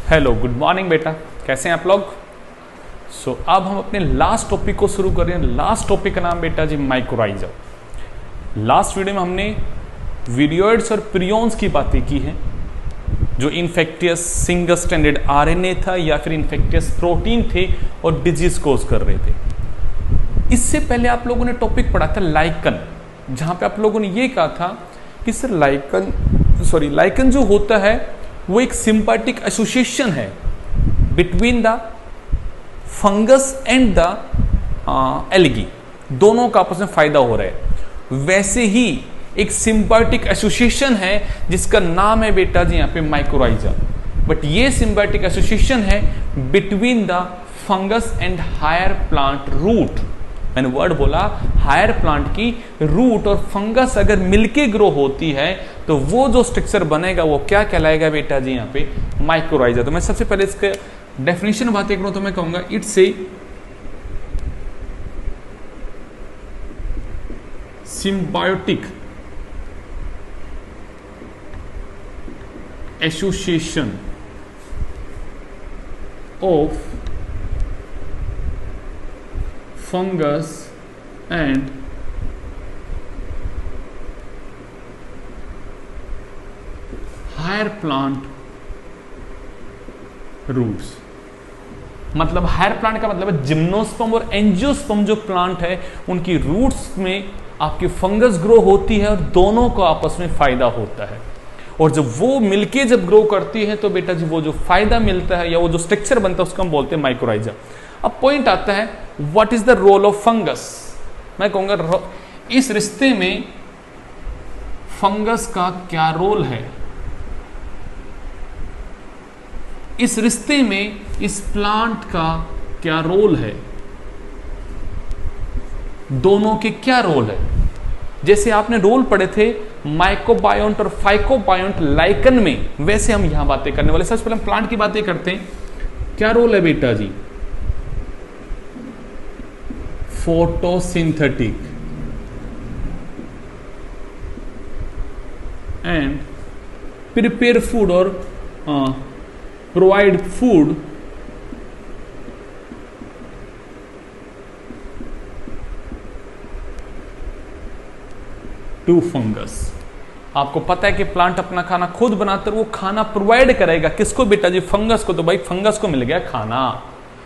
Hello, good morning बेटा, कैसे हैं आप लोग। अब हम अपने लास्ट टॉपिक को शुरू कर रहे हैं। लास्ट टॉपिक का नाम बेटा जी माइक्रोराइजा। लास्ट वीडियो में हमने वीरियोइड्स और प्रियॉन्स की बातें की हैं, जो इन्फेक्टियस सिंगल स्ट्रैंडेड आरएनए था या फिर इन्फेक्टियस प्रोटीन थे और डिजीज कोज कर रहे थे। इससे पहले आप लोगों ने टॉपिक पढ़ा था लाइकन, जहां पे आप लोगों ने ये कहा था कि सर लाइकन जो होता है वो एक सिंपैथिक एसोसिएशन है between the fungus and the algae, दोनों का आपस में फायदा हो रहा है। वैसे ही एक सिंपैथिक एसोसिएशन है जिसका नाम है बेटा जी यहाँ पे माइक्रोराइजा, बट ये सिंपैथिक एसोसिएशन है between the fungus and higher plant root. मैंने वर्ड बोला हायर प्लांट की रूट और फंगस अगर मिलके ग्रो होती है तो वो जो स्ट्रक्चर बनेगा वो क्या कहलाएगा बेटा जी यहाँ पे माइक्रोराइजा। तो मैं सबसे पहले इसके डेफिनेशन बातें करूं तो मैं कहूंगा it's a symbiotic association of fungus and higher plant roots। मतलब हायर प्लांट का मतलब है जिम्नोस्पर्म और एंजियोस्पर्म जो प्लांट है उनकी रूट्स में आपकी फंगस ग्रो होती है और दोनों को आपस में फायदा होता है। और जब वो मिलके जब ग्रो करती है तो बेटा जी वो जो फायदा मिलता है या वो जो स्ट्रक्चर बनता है उसको हम बोलते हैं माइक्रोराइजा। अब पॉइंट आता है what is the role of fungus. मैं कहूंगा इस रिश्ते में फंगस का क्या रोल है, इस रिश्ते में इस प्लांट का क्या रोल है, दोनों के क्या रोल है। जैसे आपने रोल पढ़े थे माइक्रोबायोन्ट और फाइकोबायोन्ट लाइकन में, वैसे हम यहां बातें करने वाले। सबसे पहले हम प्लांट की बातें करते हैं। क्या रोल है बेटा जी, photosynthetic and prepare food or provide food to fungus। आपको पता है कि प्लांट अपना खाना खुद बनाता है, वो खाना प्रोवाइड करेगा किसको बेटा जी, फंगस को। तो भाई फंगस को मिल गया खाना,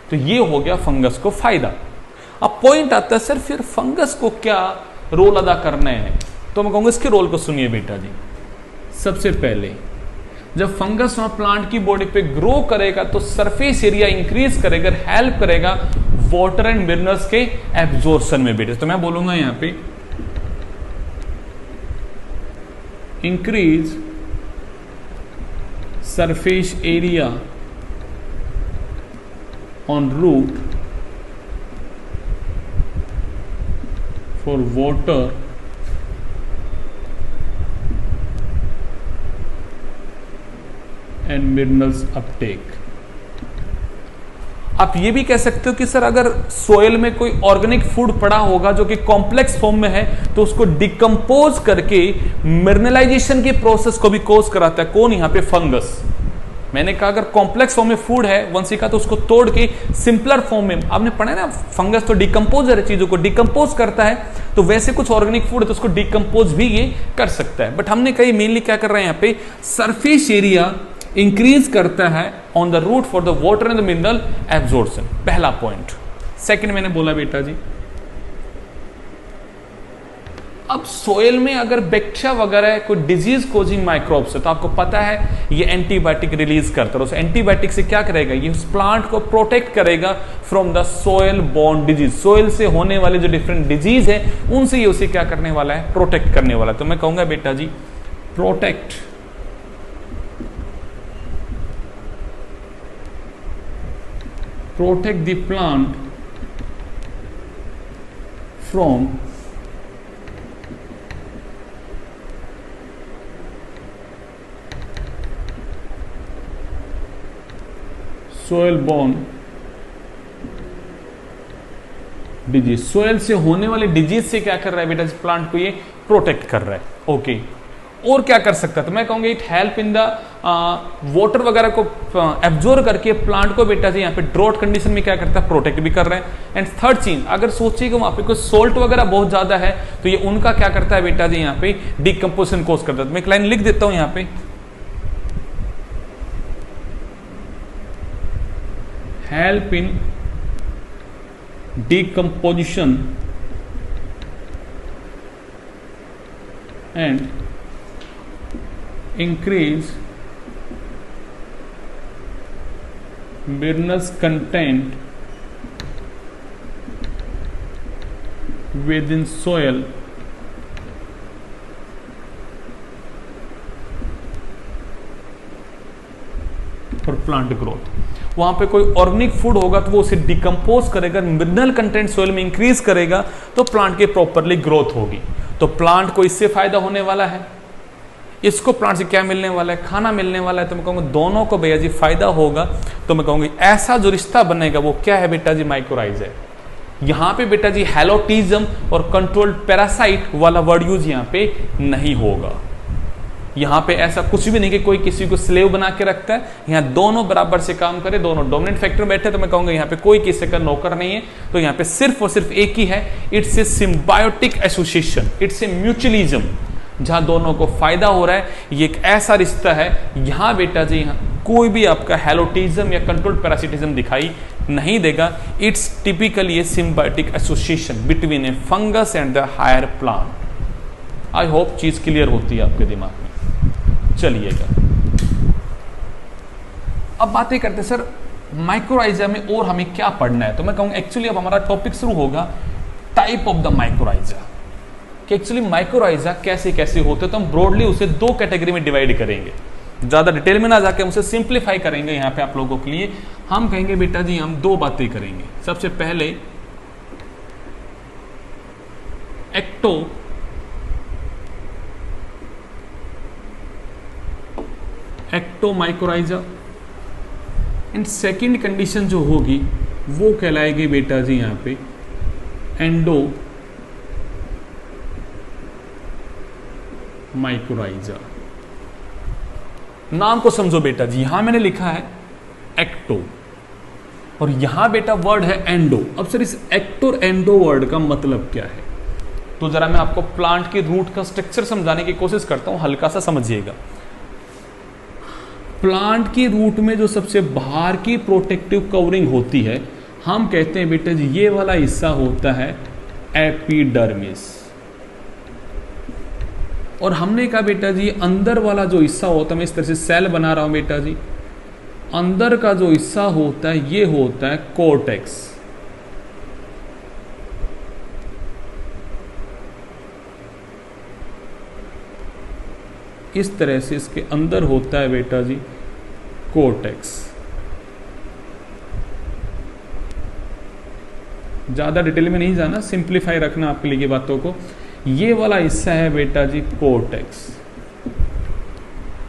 तो ये हो गया फंगस को फायदा। अब पॉइंट आता है सर फिर फंगस को क्या रोल अदा करने हैं, तो मैं कहूंगा इसके रोल को सुनिए बेटा जी। सबसे पहले जब फंगस वहां प्लांट की बॉडी पे ग्रो करेगा तो सरफेस एरिया इंक्रीज करेगा, हेल्प करेगा वाटर एंड मिनरल्स के एब्जॉर्प्शन में बेटा। तो मैं बोलूंगा यहां पे increase surface area on root for water and minerals uptake। आप ये भी कह सकते हो कि सर अगर सोयल में कोई ऑर्गेनिक फूड पड़ा होगा जो कि कॉम्प्लेक्स फॉर्म में है तो उसको डिकम्पोज करके मिनरलाइजेशन के प्रोसेस को भी कोज कराता है। कौन यहाँ पे, फंगस। मैंने कहा अगर कॉम्प्लेक्स फॉर्म में फूड है वंशिका तो उसको तोड़ के सिंपलर फॉर्म में, आपने पढ़ा है ना फंगस तो डिकम्पोजर है, चीजों को डिकम्पोज करता है। तो वैसे कुछ ऑर्गेनिक फूड है तो उसको डिकम्पोज भी ये कर सकता है। बट हमने कही मेनली क्या कर रहे हैं यहाँ पे, सरफेस एरिया इंक्रीज करता है on the root for the water and the mineral absorption, पहला पॉइंट। सेकंड मैंने बोला बेटा जी अब सोयल में अगर बैक्टीरिया वगैरह कोई डिजीज कोजिंग माइक्रोब्स है तो आपको पता है ये एंटीबायोटिक रिलीज करता है। उस एंटीबायोटिक से क्या करेगा, ये उस प्लांट को प्रोटेक्ट करेगा from the soil borne disease. Soil से होने वाले जो डिफरेंट डिजीज है उनसे ये उसे क्या करने वाला है, प्रोटेक्ट करने वाला है। तो मैं कहूंगा बेटा जी protect the plant from soil borne disease. Soil से होने वाले डिजीज से क्या कर रहा है बेटा, प्लांट को ये प्रोटेक्ट कर रहा है। ओके, और क्या कर सकता है, तो मैं कहूँगा it help in the water वगैरह को एब्जॉर्ब करके प्लांट को बेटा जी यहाँ पे ड्रॉट कंडीशन में क्या करता है, प्रोटेक्ट भी कर रहे हैं। एंड थर्ड चीज, अगर सोचिए कि वहाँ पे कोई सोल्ट वगैरह बहुत ज्यादा है तो ये उनका क्या करता है बेटा जी यहाँ पे डिकम्पोजिशन कोज करता है। तो मैं एक लाइन लिख देता हूँ यहाँ पे, help in decomposition and increase minerals content within soil for plant growth। वहां पे कोई ऑर्गेनिक फूड होगा तो वो उसे डिकम्पोज करेगा, मिनरल कंटेंट सोइल में इंक्रीज करेगा तो प्लांट की प्रॉपरली ग्रोथ होगी। तो प्लांट को इससे फायदा होने वाला है, इसको प्लांट से क्या मिलने वाला है, खाना मिलने वाला है। तो मैं कहूँगा दोनों को भैया जी फायदा होगा। तो मैं कहूँगी ऐसा जो रिश्ता बनेगा वो क्या है बेटा जी, माइक्रोराइज है। यहाँ पे बेटा जी हेलोटिज्म और कंट्रोल्ड पैरासाइट वाला वर्ड यूज यहाँ पे नहीं होगा। यहाँ पे ऐसा कुछ भी नहीं कि कोई किसी को स्लेव बना के रखता है, यहाँ दोनों बराबर से काम करे, दोनों डोमिनेंट फैक्टर में बैठे। तो मैं कहूँगा यहाँ पे कोई किसी का नौकर नहीं है। तो यहाँ पे सिर्फ और सिर्फ एक ही है, it's a symbiotic association, it's a mutualism, जहाँ दोनों को फायदा हो रहा है। ये एक ऐसा रिश्ता है, यहाँ बेटा जी यहाँ कोई भी आपका हेलोटिज्म या कंट्रोल्ड पैरासिटिज्म दिखाई नहीं देगा। It's typically a symbiotic association between a fungus and the higher plant. I hope चीज क्लियर होती है आपके दिमाग में। चलिएगा अब बातें करते हैं सर माइक्रोराइजा में और हमें क्या पढ़ना है। तो मैं कहूँगा एक्चुअली अब हमारा टॉपिक शुरू होगा टाइप ऑफ द माइक्रोराइजा, कि एक्चुअली माइक्रोराइजा कैसे कैसे होते हैं। तो हम ब्रॉडली उसे दो कैटेगरी में डिवाइड करेंगे, ज्यादा डिटेल में ना जाके हम उसे सिंप्लीफाई करेंगे यहाँ पे आप लोगों के लिए। हम कहेंगे बेटा जी हम दो बातें करेंगे। सबसे पहले एक्टोमाइक्रोराइजा एंड सेकंड कंडीशन जो होगी वो कहलाएगी बेटा जी यहाँ पे एंडोमाइक्रोराइजा। नाम को समझो बेटा जी, यहां मैंने लिखा है एक्टो और यहां बेटा वर्ड है एंडो। अब सर इस एक्टो और एंडो वर्ड का मतलब क्या है, तो जरा मैं आपको प्लांट की रूट का स्ट्रक्चर समझाने की कोशिश करता हूं, हल्का सा समझिएगा। प्लांट की रूट में जो सबसे बाहर की प्रोटेक्टिव कवरिंग होती है, हम कहते हैं बेटा जी ये वाला हिस्सा होता है एपिडर्मिस। और हमने कहा बेटा जी अंदर वाला जो हिस्सा होता है, मैं इस तरह से सेल बना रहा हूं बेटा जी, अंदर का जो हिस्सा होता है ये होता है कोर्टेक्स। इस तरह से इसके अंदर होता है बेटा जी कोर्टेक्स। ज्यादा डिटेल में नहीं जाना, सिंप्लीफाई रखना आपके लिए बातों को। ये वाला हिस्सा है बेटा जी कोर्टेक्स।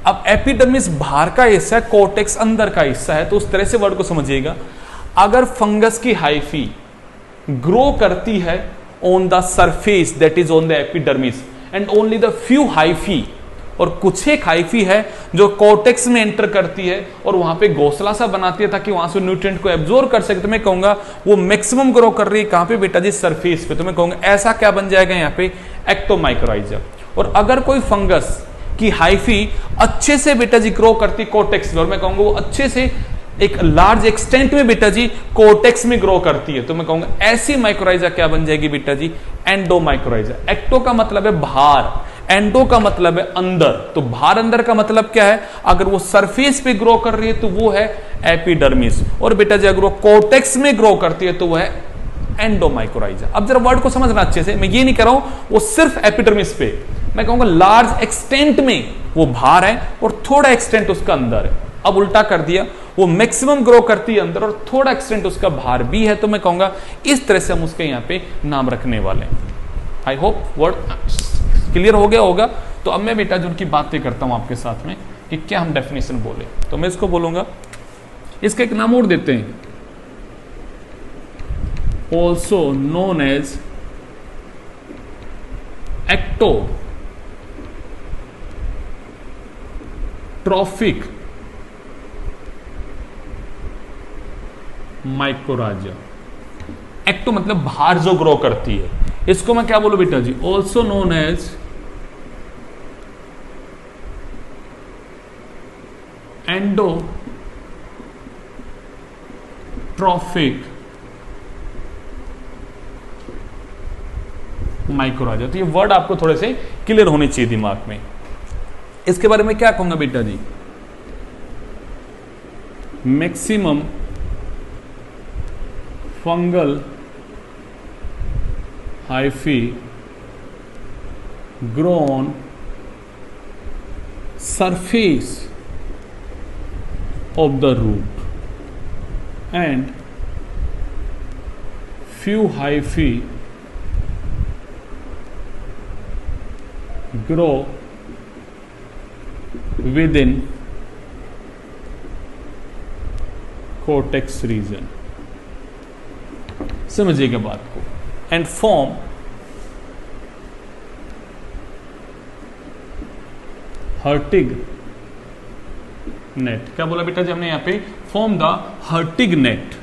अब एपिडर्मिस बाहर का हिस्सा है, कोर्टेक्स अंदर का हिस्सा है। तो उस तरह से वर्ड को समझिएगा, अगर फंगस की हाइफी ग्रो करती है on the surface that is on the epidermis and only the few hyphae, और कुछ एक हाइफी है जो कोर्टेक्स में एंटर करती है और वहां पे घोंसला सा बनाती है ताकि वहां से न्यूट्रिएंट को एब्जॉर्ब कर सके, तो मैं कहूंगा वो मैक्सिमम ग्रो कर रही है कहां पे बेटा जी, सरफेस पे। तो मैं कहूंगा ऐसा क्या बन जाएगा यहाँ पे एक्टोमाइक्रोराइजा। और अगर कोई फंगस की हाइफी अच्छे से बेटा जी ग्रो करती कोर्टेक्स में, और मैं कहूंगा वो अच्छे से एक लार्ज एक्सटेंट में बेटा जी कोर्टेक्स में ग्रो करती है, तो मैं कहूंगा ऐसी माइक्रोराइजा क्या बन जाएगी बेटा जी, एंडोमाइक्रोराइजा। एक्टो का मतलब है बाहर, एंडो का मतलब है अंदर। तो बाहर अंदर का मतलब क्या है, अगर वो सरफेस पे ग्रो कर रही है तो वो है एपिडर्मिस, और बेटा जी अगर वो कोर्टेक्स में ग्रो करती है तो वो है एंडोमाइक्रोराइजा। अब जरा वर्ड को समझना अच्छे से, मैं ये नहीं कह रहा हूं वो सिर्फ एपिडर्मिस पे, मैं कहूंगा लार्ज एक्सटेंट में वो बाहर है और थोड़ा एक्सटेंट उसका अंदर है। अब उल्टा कर दिया, वो मैक्सिमम ग्रो करती है अंदर और थोड़ा एक्सटेंट उसका बाहर भी है। तो मैं कहूंगा इस तरह से हम उसके यहाँ पे नाम रखने वाले हैं। आई होप वर्ड क्लियर हो गया होगा। तो अब मैं बेटा जो उनकी बातें करता हूं आपके साथ में कि क्या हम डेफिनेशन बोले, तो मैं इसको बोलूंगा, इसका एक नाम और देते हैं, also known as trophic mycorrhiza. Ecto मतलब बाहर जो ग्रो करती है, इसको मैं क्या बोलूं बेटा जी, ऑल्सो नोन एज एंडोट्रॉफिक माइक्रोराइजा। तो ये वर्ड आपको थोड़े से क्लियर होने चाहिए दिमाग में। इसके बारे में क्या कहूंगा बेटा जी, maximum fungal hyphae grown surface of the root and few hyphae grow within cortex region। समझिएगा बात को। and form Hartig net. क्या बोला बेटा जी हमने यहाँ पे, फॉर्म द हर्टिग नेट।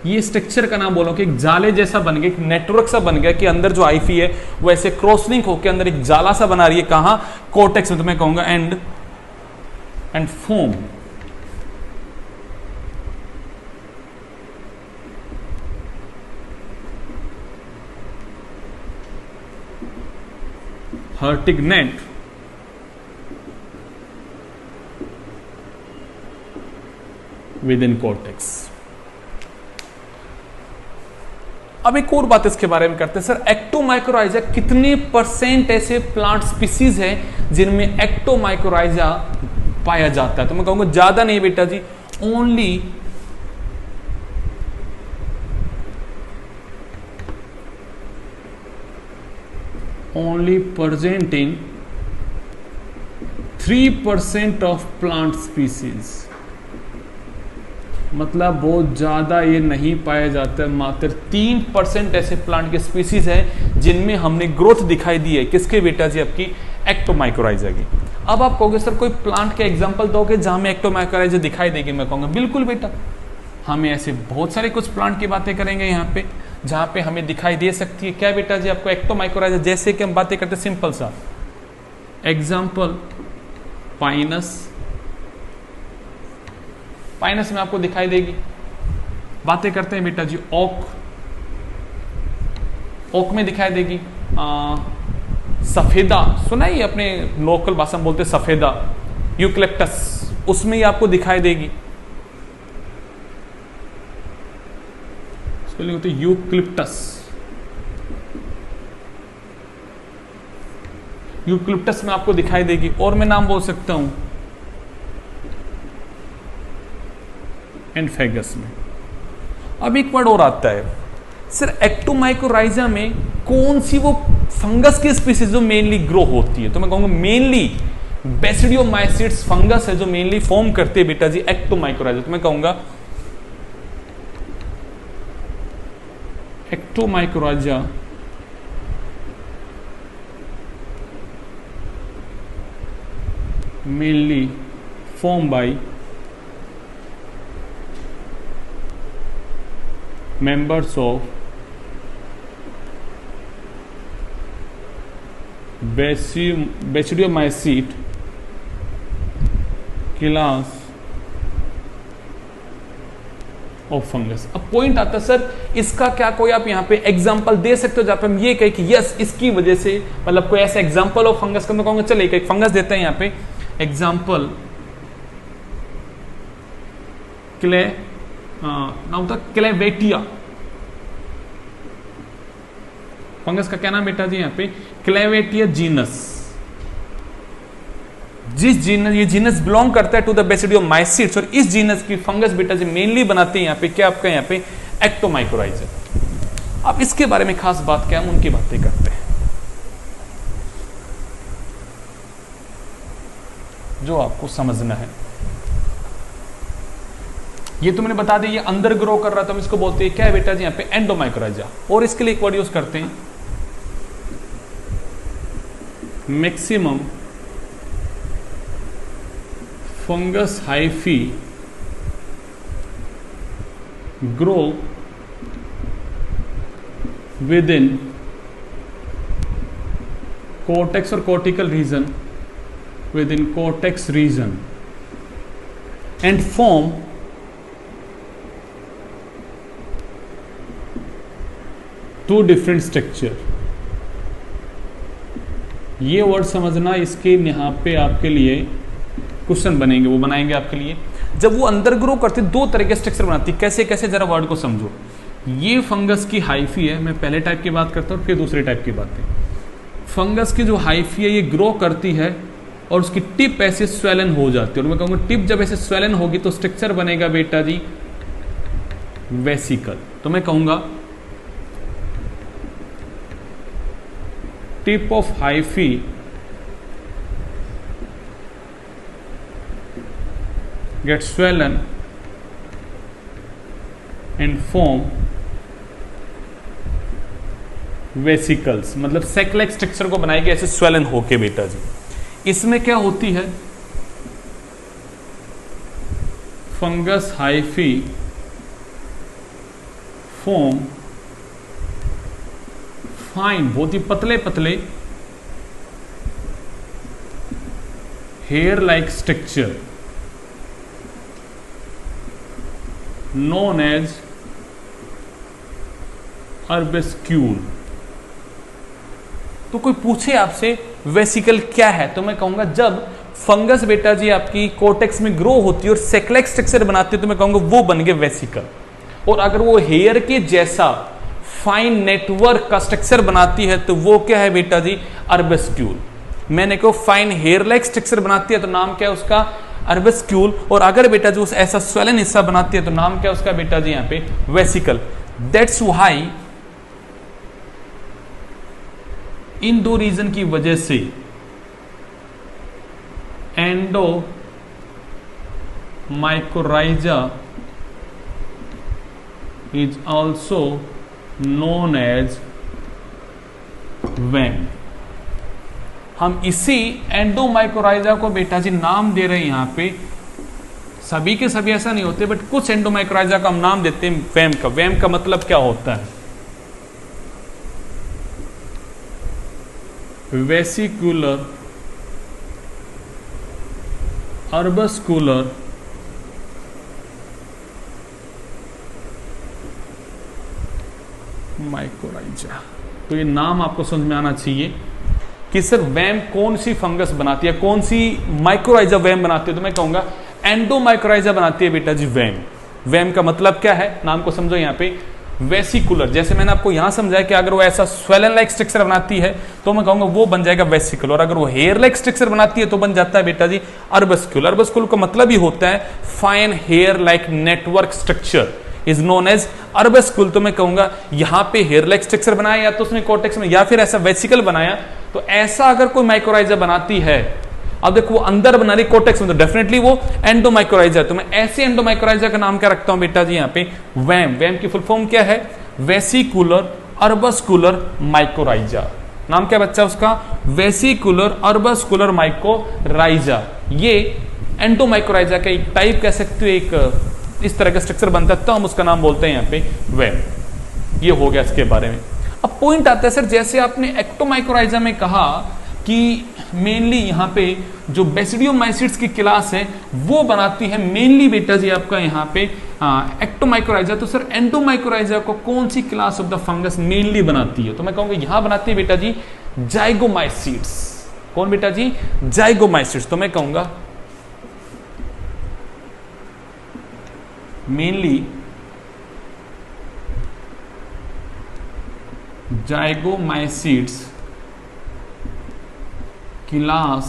ये स्ट्रक्चर का नाम बोलो कि एक जाले जैसा बन गया, एक नेटवर्क सा बन गया कि अंदर जो आईफी है वो ऐसे क्रॉस लिंक होकर अंदर एक जाला सा बना रही है। कहां, कोर्टेक्स में। तो मैं कहूंगा and form Hartig net within cortex. अब एक और बात इसके बारे में करते हैं सर, एक्टोमाइक्रोराइजा कितने % ऐसे प्लांट स्पीसीज है जिनमें एक्टोमाइक्रोराइजा पाया जाता है। तो मैं कहूंगा ज्यादा नहीं बेटा जी, only present in 3% of plant species. मतलब बहुत ज्यादा ये नहीं पाया जाता है, मात्र 3% ऐसे प्लांट के स्पीसीज हैं जिनमें हमने ग्रोथ दिखाई दी है। किसके बेटा जी, आपकी एक्टोमाइक्रोराइजा की। अब आप कहोगे सर कोई प्लांट के एग्जांपल दोगे जहां में एक्टोमाइक्रोराइजा दिखाई देगी। मैं कहूंगा बिल्कुल बेटा, हमें ऐसे बहुत सारे कुछ प्लांट की बातें करेंगे यहाँ पे जहां पे हमें दिखाई दे सकती है। क्या बेटा जी आपको एक्टोमाइक्रोराइजा, जैसे कि हम बातें करते सिंपल सा एग्जाम्पल पाइनस में आपको दिखाई देगी। बातें करते हैं बेटा जी ओक में दिखाई देगी। सफेदा सुना ही अपने लोकल भाषा में बोलते सफेदा, यूक्लिप्टस, उसमें ही आपको दिखाई देगी। स्पेलिंग होती है यूक्लिप्टस में आपको दिखाई देगी। और मैं नाम बोल सकता हूं एंफेगस में। अब एक वर्ड और आता है सर, एक्टोमाइक्रोराइजा में कौन सी वो फंगस की स्पीसीज जो मेनली ग्रो होती है। तो मैं कहूंगा मेनली बेसिडियोमाइसिट्स फंगस है जो मेनली फॉर्म करते हैं बेटा जी एक्टोमाइक्रोराइजा। तो मैं कहूंगा ectomycorrhiza mainly form by members of Basidiomycete class of fungus. अब पॉइंट आता है सर इसका क्या कोई आप यहाँ पे एग्जांपल दे सकते हो जहां पे हम ये कहें कि यस इसकी वजह से, मतलब कोई ऐसा एग्जांपल ऑफ फंगस का मैं कहूंगा चले एक फंगस देते हैं यहाँ पे एग्जांपल क्लेवेटिया। फंगस का क्या नाम बेटा जी यहाँ पे, क्लेवेटिया जीनस। जिस जीनस, ये जीनस बिलोंग करता है टू द बेसिडियोमाइसिट्स, और इस जीनस की फंगस बेटा जी मेनली बनाते हैं यहाँ पे क्या आपका यहाँ पे एक्टोमाइक्रोराइजा। अब इसके बारे में खास बात क्या, हम उनकी बातें करते हैं जो आपको समझना है। ये तो मैंने बता दिया, ये अंदर ग्रो कर रहा था, हम इसको बोलते हैं क्या है बेटा जी यहाँ पे एंडोमाइक्रोराइजा। और इसके लिए एक वर्ड यूज करते हैं maximum fungus hyphae grow with in cortex or cortical region, within cortex region, and form two different structure. ये वर्ड समझना, इसके यहाँ पे आपके लिए क्वेश्चन बनेंगे, वो बनाएंगे आपके लिए। जब वो अंदर ग्रो करती दो तरह के स्ट्रक्चर बनाती, कैसे कैसे, जरा वर्ड को समझो। ये फंगस की हाइफी है, मैं पहले टाइप की बात करता हूँ फिर दूसरे टाइप की बातें। फंगस की जो हाइफी है ये ग्रो करती है और उसकी टिप ऐसे स्वेलन हो जाती है, और मैं कहूँगा टिप जब ऐसे स्वेलन होगी तो स्ट्रक्चर बनेगा बेटा जी वेसिकल। तो मैं कहूँगा tip of hyphae get swollen and form vesicles, मतलब सेक लाइक स्ट्रक्चर को बनाएगी ऐसे स्वेलन होके बेटा जी। इसमें क्या होती है, फंगस हाइफी फॉर्म फाइन, बहुत ही पतले पतले hair like structure known as arbuscule. तो कोई पूछे आपसे वेसिकल क्या है, तो मैं कहूंगा जब फंगस बेटा जी आपकी कोर्टेक्स में ग्रो होती है और सेक्लेक स्ट्रक्चर बनाती है, तो मैं कहूंगा वो बन गए वेसिकल। और अगर वो हेयर के जैसा फाइन नेटवर्क का स्ट्रक्चर बनाती है तो वो क्या है बेटा जी अर्बेस्क्यूल। मैंने कहा फाइन हेयर लाइक स्ट्रक्चर बनाती है तो नाम क्या है उसका अर्बेस्क्यूल। और अगर बेटा जी उस ऐसा स्वेलन हिस्सा बनाती है तो नाम क्या है उसका बेटा जी यहाँ पे वेसिकल। दैट्स व्हाई इन दो रीजन की वजह से endo mycorrhiza is also known as VAM. हम इसी एंडोमाइकोराइजा को बेटा जी नाम दे रहे हैं यहां पे, सभी के सभी ऐसा नहीं होते बट कुछ एंडोमाइकोराइजा का हम नाम देते हैं वैम का। वैम का मतलब क्या होता है, वेसिकुलर अर्बस्कुलर माइकोराइजा। तो ये नाम आपको समझ में आना चाहिए कि सर वैम कौन सी फंगस बनाती है, कौन सी माइकोराइजा वैम बनाती है। तो मैं कहूंगा एंडोमाइकोराइजा बनाती है बेटा जी वैम। वैम का मतलब क्या है, नाम को समझो यहाँ पे वेसिकुलर। जैसे मैंने आपको यहां समझाया कि अगर वो ऐसा स्वेलन लाइक स्ट्रक्चर बनाती है तो मैं कहूंगा वो बन जाएगा वेसिकुलर, और अगर वो हेयर लाइक स्ट्रक्चर बनाती है तो बन जाता है बेटा जी अर्बस्क्यूल। अर्बस्क्यूल का मतलब ही होता है fine hair like network structure is known as arbuscule. तो मैं कहूंगा यहां पे हेयर लाइक स्ट्रक्चर बनाया या तो उसने कॉर्टेक्स में या फिर ऐसा वेसिकल बनाया। तो ऐसा अगर कोई माइक्रोराइजा बनाती है, अब देखो वो अंदर बना रही कोर्टेक्स में, तो डेफिनेटली वो एंडोमाइक्रोराइजा। तो मैं ऐसे एंडोमाइक्रोराइजा का नाम क्या रखता हूं बेटा जी यहाँ पे वैम। वैम की फुल फॉर्म क्या है, वेसिकुलर अर्बस्कुलर माइक्रोराइजा। नाम क्या बच्चा उसका, वेसिकुलर अर्बस्कुलर माइक्रोराइजा। ये एंडोमाइक्रोराइजा का एक टाइप कह सकते हो, एक इस तरह का स्ट्रक्चर बनता है तो हम उसका नाम बोलते हैं यहाँ पे वैम। ये हो गया इसके बारे में। अब पॉइंट आता है सर, जैसे आपने एक्टोमाइक्रोराइजा में कहा कि मेनली यहाँ पे जो बेसिडियोमाइसिड्स की क्लास है वो बनाती है मेनली बेटा जी आपका यहाँ पे एक्टोमाइक्रोराइजा। तो सर एंडोमाइक्रोराइजा को कौन सी class of the fungus mainly बनाती है, तो मैं कहूंगा यहाँ बनाती है बेटा जी जाइगोमाइसिड्स। कौन बेटा जी, जाइगोमाइसिड्स। तो मैं कहूंगा mainly zygomycetes class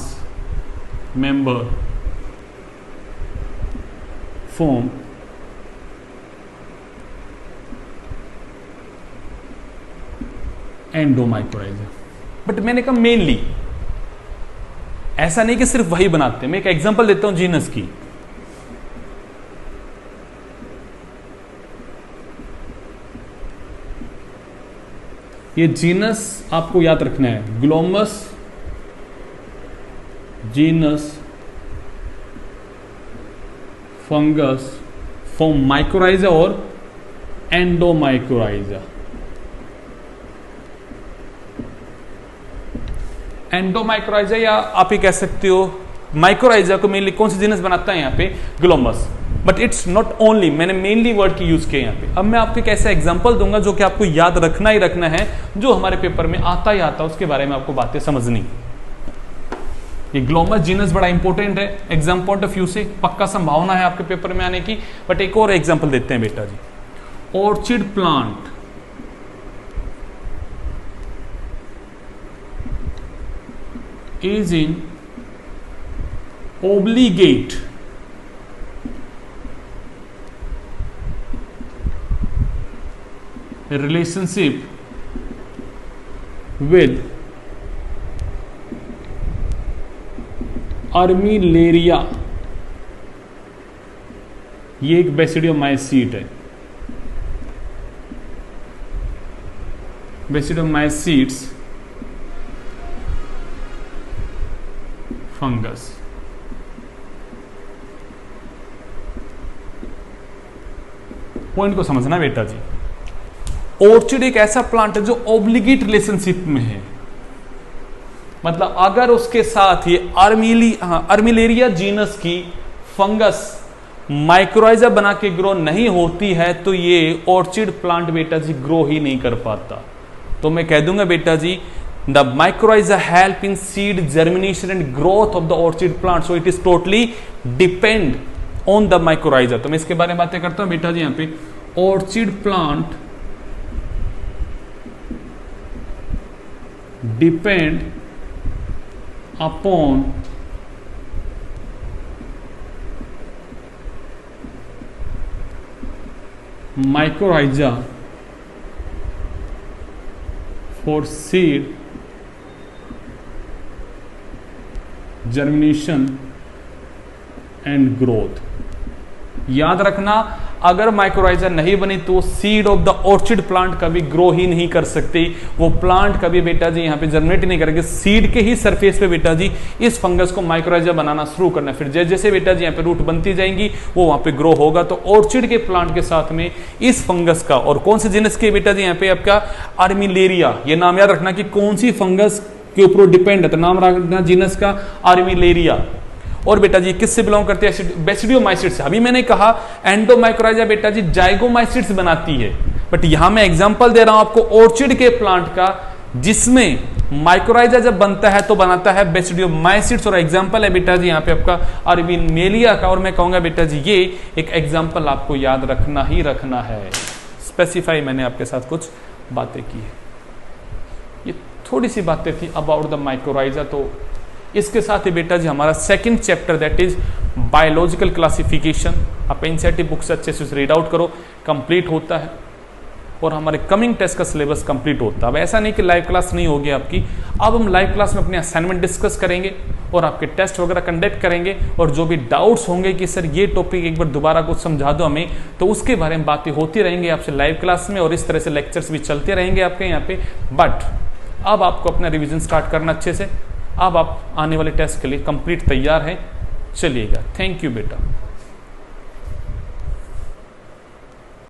member form endomycorrhiza. But मैंने कहा मेनली, ऐसा नहीं कि सिर्फ वही बनाते हैं। मैं एक एग्जांपल देता हूं जीनस की। ये जीनस आपको याद रखना है, Glomus genus fungus from mycorrhiza और एंडोमाइक्रोराइजा। एंडोमाइक्रोराइजा या आप ही कह सकते हो माइक्रोराइजा को मेनली कौन सी जीनस बनाता है यहाँ पे, Glomus. But it's not only, मैंने मेनली वर्ड की यूज किया यहाँ पे। अब मैं आपको एक ऐसा एग्जांपल दूंगा जो कि आपको याद रखना ही रखना है, जो हमारे पेपर में आता ही आता है, उसके बारे में आपको बातें समझनी। ये ग्लोमस जीनस बड़ा इंपॉर्टेंट है एग्जाम पॉइंट ऑफ व्यू से, पक्का संभावना है आपके पेपर में आने की। बट एक और एग्जाम्पल देते हैं बेटा जी। Orchid plant is in obligate relationship with Armillaria। ये एक बेसिडियोमाइसीट है। बेसिडियोमाइसीट्स फंगस। पॉइंट को समझना बेटा जी। ऑर्चिड एक ऐसा प्लांट है जो ऑब्लिगेट रिलेशनशिप में है, मतलब अगर उसके साथ ये अर्मिलेरिया जीनस की फंगस माइक्रोराइजा बना के ग्रो नहीं होती है तो ये ऑर्चिड प्लांट बेटा जी ग्रो ही नहीं कर पाता। तो मैं कह दूंगा बेटा जी, the mycorrhiza help in seed germination and growth of the orchid plant, so it is totally depend on the mycorrhiza। तो मैं इसके बारे में बातें करता हूं बेटा जी। यहाँ पे orchid plant depend upon mycorrhiza for seed germination and growth. याद रखना, अगर माइक्रोराइजा नहीं बनी तो seed of the orchid plant कभी ग्रो ही नहीं कर सकती। वो प्लांट कभी बेटा जी यहाँ पे जर्मिनेट नहीं करेंगे। सीड के ही सरफेस पे बेटा जी इस फंगस को माइक्रोराइजा बनाना शुरू करना, फिर जैसे जैसे बेटा जी यहाँ पे रूट बनती जाएंगी वो वहां पे ग्रो होगा। तो ऑर्चिड के प्लांट के साथ में इस फंगस का, और कौन से जीनस के बेटा जी यहाँ पे आपका आर्मिलेरिया, ये नाम याद रखना कि कौन सी फंगस के ऊपर डिपेंड है, तो नाम रखना जीनस का आर्मिलेरिया। और बेटा जी किससे बिलोंग करते हैं, बेसिडियोमाइसीट्स से। अभी मैंने कहा एंडोमाइक्रोराइजा बेटा जी जाइगोमाइसीट्स बनाती है, बट यहां मैं एग्जांपल दे रहा हूं आपको ऑर्चिड के प्लांट का, जिसमें माइक्रोराइजा जब बनता है तो बनाता है बेसिडियोमाइसीट्स। और एग्जांपल है बेटा जी यहाँ पे आपका अर्मिलेरिया का। और मैं कहूंगा बेटा जी ये एक एग्जांपल आपको याद रखना ही रखना है। स्पेसिफाई मैंने आपके साथ कुछ बातें की है, ये थोड़ी सी बातें थी अबाउट द माइक्रोराइजा। तो इसके साथ ही बेटा जी हमारा second chapter that is biological classification, आप एनसीईआरटी बुक से अच्छे से रीड आउट करो, कंप्लीट होता है और हमारे कमिंग टेस्ट का सिलेबस कंप्लीट होता है। अब ऐसा नहीं कि लाइव क्लास नहीं होगी आपकी, अब हम लाइव क्लास में अपने असाइनमेंट डिस्कस करेंगे और आपके टेस्ट वगैरह कंडक्ट करेंगे। और जो भी डाउट्स होंगे कि सर ये टॉपिक एक बार दोबारा कुछ समझा दो हमें, तो उसके बारे में बातें होती रहेंगी आपसे लाइव क्लास में, और इस तरह से लेक्चर्स भी चलते रहेंगे आपके यहाँ पे। बट अब आपको अपना रिविजन स्टार्ट करना अच्छे से, अब आप आने वाले टेस्ट के लिए कंप्लीट तैयार हैं। चलिएगा, थैंक यू बेटा।